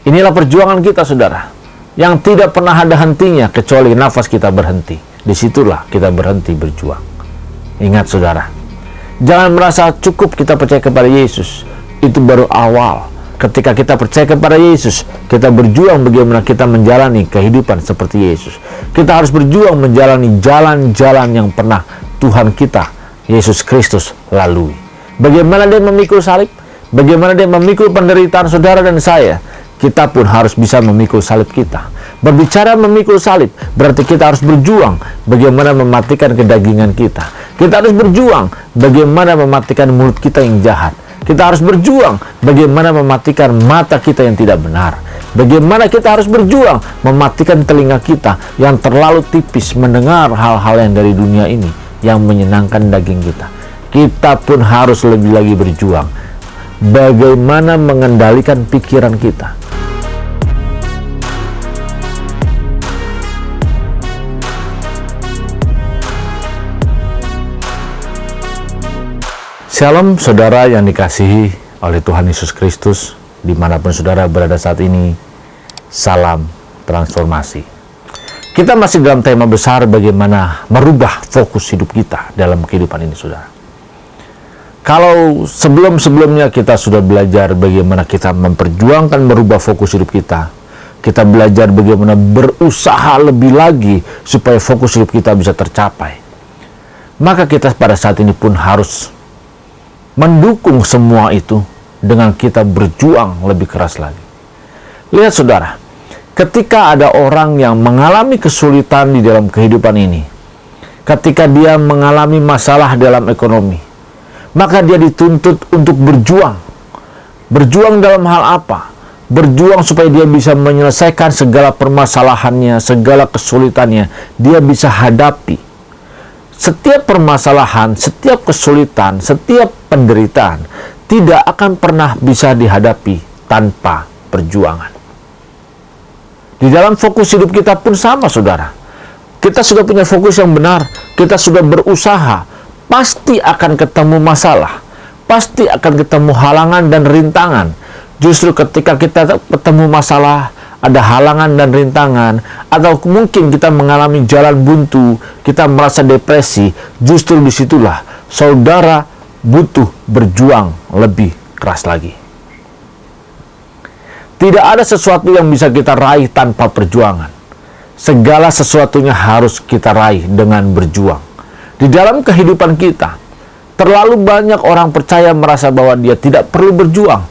Inilah perjuangan kita, saudara, yang tidak pernah ada hentinya kecuali nafas kita berhenti. Disitulah kita berhenti berjuang. Ingat, saudara, jangan merasa cukup kita percaya kepada Yesus. Itu baru awal. Ketika kita percaya kepada Yesus, kita berjuang bagaimana kita menjalani kehidupan seperti Yesus. Kita harus berjuang menjalani jalan-jalan yang pernah Tuhan kita, Yesus Kristus, lalui. Bagaimana dia memikul salib, bagaimana dia memikul penderitaan saudara dan saya, kita pun harus bisa memikul salib kita. Berbicara memikul salib, berarti kita harus berjuang bagaimana mematikan kedagingan kita. Kita harus berjuang bagaimana mematikan mulut kita yang jahat. Kita harus berjuang bagaimana mematikan mata kita yang tidak benar. Bagaimana kita harus berjuang mematikan telinga kita yang terlalu tipis mendengar hal-hal yang dari dunia ini yang menyenangkan daging kita. Kita pun harus lebih lagi berjuang bagaimana mengendalikan pikiran kita. Shalom, saudara yang dikasihi oleh Tuhan Yesus Kristus, dimanapun saudara berada saat ini. Salam transformasi. Kita masih dalam tema besar bagaimana merubah fokus hidup kita dalam kehidupan ini, saudara. Kalau sebelum-sebelumnya kita sudah belajar bagaimana kita memperjuangkan merubah fokus hidup kita, kita belajar bagaimana berusaha lebih lagi supaya fokus hidup kita bisa tercapai. Maka kita pada saat ini pun harus mendukung semua itu dengan kita berjuang lebih keras lagi. Lihat, saudara, ketika ada orang yang mengalami kesulitan di dalam kehidupan ini, ketika dia mengalami masalah dalam ekonomi, maka dia dituntut untuk berjuang. Berjuang dalam hal apa? Berjuang supaya dia bisa menyelesaikan segala permasalahannya, segala kesulitannya, dia bisa hadapi. Setiap permasalahan, setiap kesulitan, setiap penderitaan tidak akan pernah bisa dihadapi tanpa perjuangan. Di dalam fokus hidup kita pun sama, saudara. Kita sudah punya fokus yang benar, kita sudah berusaha, pasti akan ketemu masalah, pasti akan ketemu halangan dan rintangan. Justru ketika kita ketemu masalah, ada halangan dan rintangan, atau mungkin kita mengalami jalan buntu, kita merasa depresi, justru disitulah saudara butuh berjuang lebih keras lagi. Tidak ada sesuatu yang bisa kita raih tanpa perjuangan. Segala sesuatunya harus kita raih dengan berjuang. Di dalam kehidupan kita, terlalu banyak orang percaya merasa bahwa dia tidak perlu berjuang.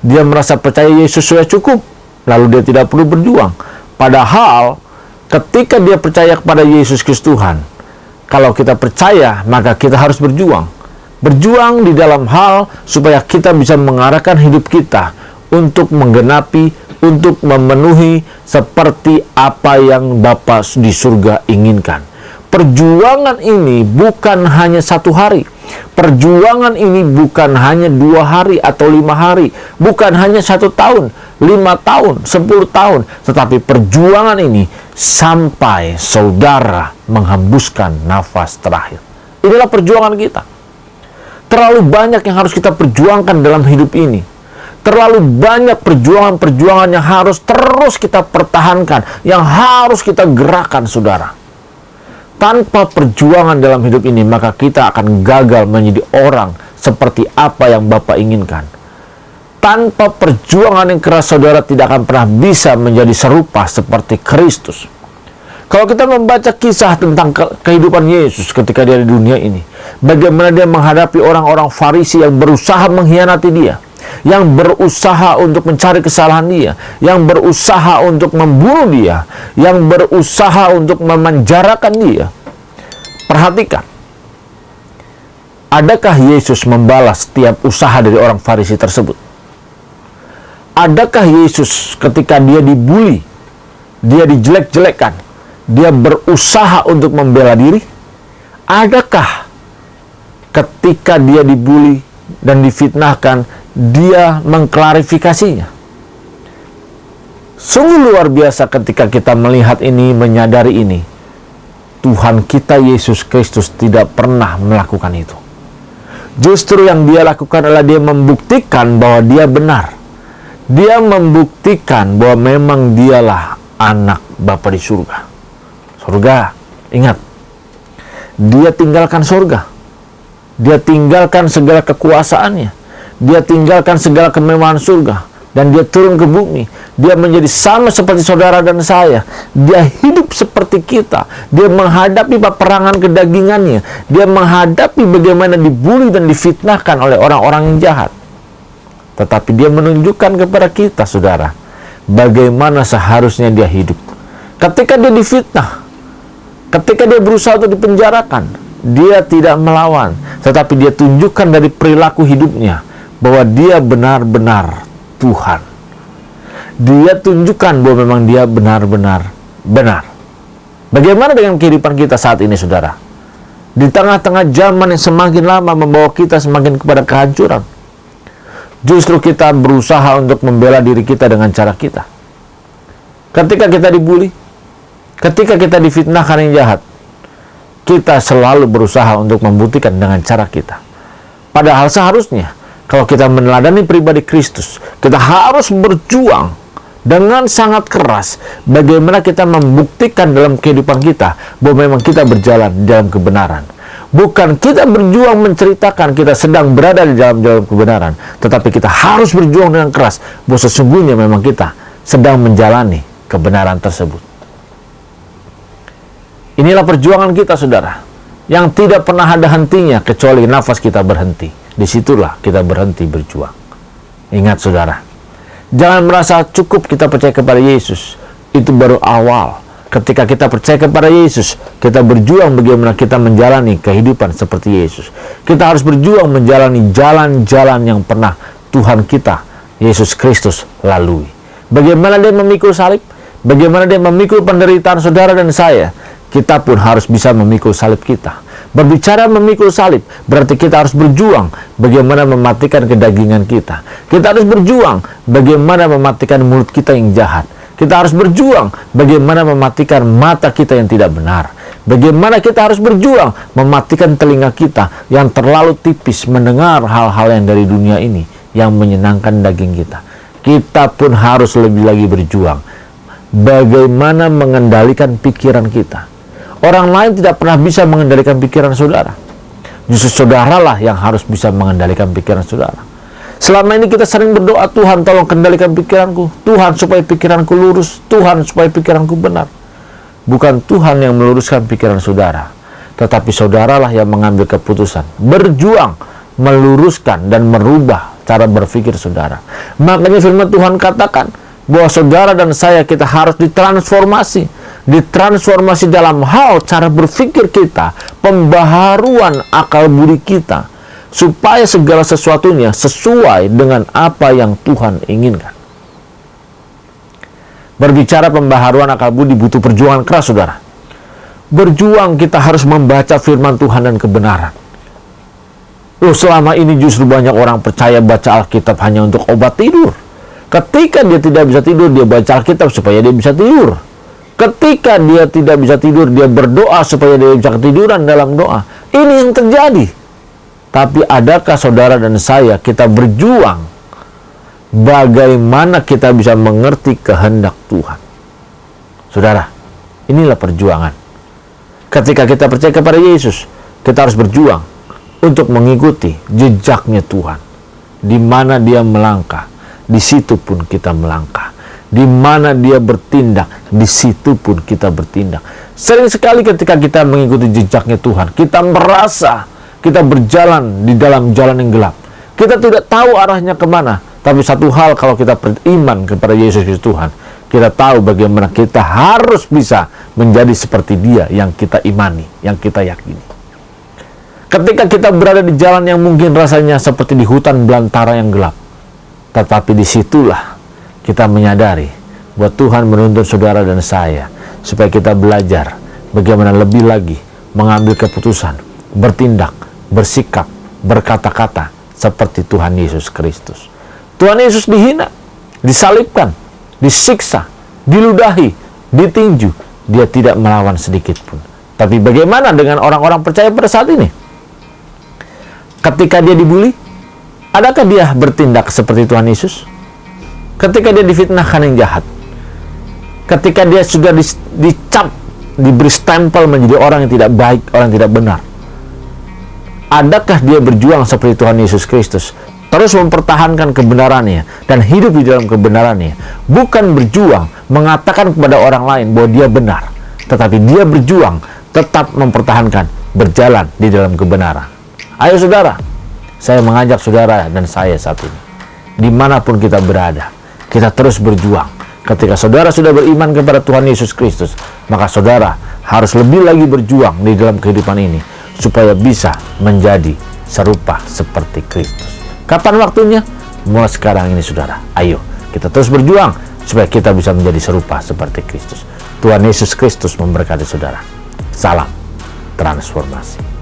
Dia merasa percaya Yesus sudah cukup, lalu dia tidak perlu berjuang. Padahal ketika dia percaya kepada Yesus Kristus Tuhan, kalau kita percaya, maka kita harus berjuang. Berjuang di dalam hal supaya kita bisa mengarahkan hidup kita untuk menggenapi, untuk memenuhi seperti apa yang Bapa di surga inginkan. Perjuangan ini bukan hanya 1 hari. Perjuangan ini bukan hanya 2 hari atau 5 hari. Bukan hanya 1 tahun, 5 tahun, 10 tahun. Tetapi perjuangan ini sampai saudara menghembuskan nafas terakhir. Inilah perjuangan kita. Terlalu banyak yang harus kita perjuangkan dalam hidup ini. Terlalu banyak perjuangan-perjuangan yang harus terus kita pertahankan, yang harus kita gerakan, saudara. Tanpa perjuangan dalam hidup ini, maka kita akan gagal menjadi orang seperti apa yang Bapa inginkan. Tanpa perjuangan yang keras, saudara tidak akan pernah bisa menjadi serupa seperti Kristus. Kalau kita membaca kisah tentang kehidupan Yesus ketika dia di dunia ini, bagaimana dia menghadapi orang-orang Farisi yang berusaha mengkhianati dia, yang berusaha untuk mencari kesalahan dia, yang berusaha untuk membunuh dia, yang berusaha untuk memenjarakan dia. Perhatikan, adakah Yesus membalas setiap usaha dari orang Farisi tersebut? Adakah Yesus ketika dia dibully, dia dijelek-jelekan, dia berusaha untuk membela diri? Adakah ketika dia dibully dan difitnahkan, dia mengklarifikasinya? Sungguh luar biasa ketika kita melihat ini, menyadari ini. Tuhan kita Yesus Kristus tidak pernah melakukan itu. Justru yang dia lakukan adalah dia membuktikan bahwa dia benar. Dia membuktikan bahwa memang dialah anak Bapa di surga. Surga, ingat, dia tinggalkan surga. Dia tinggalkan segala kekuasaannya. Dia tinggalkan segala kemewahan surga. Dan dia turun ke bumi. Dia menjadi sama seperti saudara dan saya. Dia hidup seperti kita. Dia menghadapi peperangan kedagingannya. Dia menghadapi bagaimana dibuli dan difitnahkan oleh orang-orang yang jahat. Tetapi dia menunjukkan kepada kita, saudara, bagaimana seharusnya dia hidup. Ketika dia difitnah, ketika dia berusaha untuk dipenjarakan, dia tidak melawan. Tetapi dia tunjukkan dari perilaku hidupnya bahwa dia benar-benar Tuhan. Dia tunjukkan bahwa memang dia benar-benar benar. Bagaimana dengan kehidupan kita saat ini, saudara? Di tengah-tengah zaman yang semakin lama membawa kita semakin kepada kehancuran, justru kita berusaha untuk membela diri kita dengan cara kita. Ketika kita dibully, ketika kita difitnahkan yang jahat, kita selalu berusaha untuk membuktikan dengan cara kita. Padahal seharusnya, kalau kita meneladani pribadi Kristus, kita harus berjuang dengan sangat keras bagaimana kita membuktikan dalam kehidupan kita bahwa memang kita berjalan di dalam kebenaran. Bukan kita berjuang menceritakan kita sedang berada di dalam jalan kebenaran, tetapi kita harus berjuang dengan keras bahwa sesungguhnya memang kita sedang menjalani kebenaran tersebut. Inilah perjuangan kita, saudara, yang tidak pernah ada hentinya kecuali nafas kita berhenti. Disitulah kita berhenti berjuang. Ingat, saudara, jangan merasa cukup kita percaya kepada Yesus. Itu baru awal. Ketika kita percaya kepada Yesus, kita berjuang bagaimana kita menjalani kehidupan seperti Yesus. Kita harus berjuang menjalani jalan-jalan yang pernah Tuhan kita, Yesus Kristus, lalui. Bagaimana dia memikul salib, bagaimana dia memikul penderitaan saudara dan saya, kita pun harus bisa memikul salib kita. Berbicara memikul salib, berarti kita harus berjuang bagaimana mematikan kedagingan kita. Kita harus berjuang bagaimana mematikan mulut kita yang jahat. Kita harus berjuang bagaimana mematikan mata kita yang tidak benar. Bagaimana kita harus berjuang mematikan telinga kita yang terlalu tipis mendengar hal-hal yang dari dunia ini yang menyenangkan daging kita. Kita pun harus lebih lagi berjuang bagaimana mengendalikan pikiran kita. Orang lain tidak pernah bisa mengendalikan pikiran saudara. Justru saudaralah yang harus bisa mengendalikan pikiran saudara. Selama ini kita sering berdoa, Tuhan tolong kendalikan pikiranku, Tuhan supaya pikiranku lurus, Tuhan supaya pikiranku benar. Bukan Tuhan yang meluruskan pikiran saudara, tetapi saudaralah yang mengambil keputusan, berjuang, meluruskan dan merubah cara berpikir saudara. Makanya firman Tuhan katakan bahwa saudara dan saya kita harus ditransformasi dalam hal cara berpikir kita, pembaharuan akal budi kita, supaya segala sesuatunya sesuai dengan apa yang Tuhan inginkan. Berbicara pembaharuan akal budi butuh perjuangan keras, saudara. Berjuang, kita harus membaca firman Tuhan dan kebenaran. Selama ini justru banyak orang percaya baca Alkitab hanya untuk obat tidur. Ketika dia tidak bisa tidur, dia baca Alkitab supaya dia bisa tidur. Ketika dia tidak bisa tidur, dia berdoa supaya dia bisa ketiduran dalam doa. Ini yang terjadi. Tapi adakah saudara dan saya kita berjuang bagaimana kita bisa mengerti kehendak Tuhan? Saudara, inilah perjuangan. Ketika kita percaya kepada Yesus, kita harus berjuang untuk mengikuti jejaknya Tuhan. Di mana dia melangkah, di situ pun kita melangkah. Di mana dia bertindak, di situ pun kita bertindak. Sering sekali ketika kita mengikuti jejaknya Tuhan, kita merasa kita berjalan di dalam jalan yang gelap. Kita tidak tahu arahnya kemana. Tapi satu hal, kalau kita beriman kepada Yesus Kristus Tuhan, kita tahu bagaimana kita harus bisa menjadi seperti dia yang kita imani, yang kita yakini. Ketika kita berada di jalan yang mungkin rasanya seperti di hutan belantara yang gelap, tetapi disitulah kita menyadari bahwa Tuhan menuntut saudara dan saya supaya kita belajar bagaimana lebih lagi mengambil keputusan, bertindak, bersikap, berkata-kata seperti Tuhan Yesus Kristus. Tuhan Yesus dihina, disalibkan, disiksa, diludahi, ditinju. Dia tidak melawan sedikit pun. Tapi bagaimana dengan orang-orang percaya pada saat ini? Ketika dia dibully, adakah dia bertindak seperti Tuhan Yesus? ketika dia difitnahkan yang jahat, ketika dia sudah dicap, diberi stempel menjadi orang yang tidak baik, orang yang tidak benar, adakah dia berjuang seperti Tuhan Yesus Kristus, terus mempertahankan kebenarannya dan hidup di dalam kebenarannya, bukan berjuang mengatakan kepada orang lain bahwa dia benar, tetapi dia berjuang tetap mempertahankan, berjalan di dalam kebenaran. Ayo saudara, saya mengajak saudara dan saya saat ini, dimanapun kita berada, kita terus berjuang. Ketika saudara sudah beriman kepada Tuhan Yesus Kristus, maka saudara harus lebih lagi berjuang di dalam kehidupan ini, supaya bisa menjadi serupa seperti Kristus. Kapan waktunya? Mulai sekarang ini saudara. Ayo, kita terus berjuang, supaya kita bisa menjadi serupa seperti Kristus. Tuhan Yesus Kristus memberkati saudara. Salam transformasi.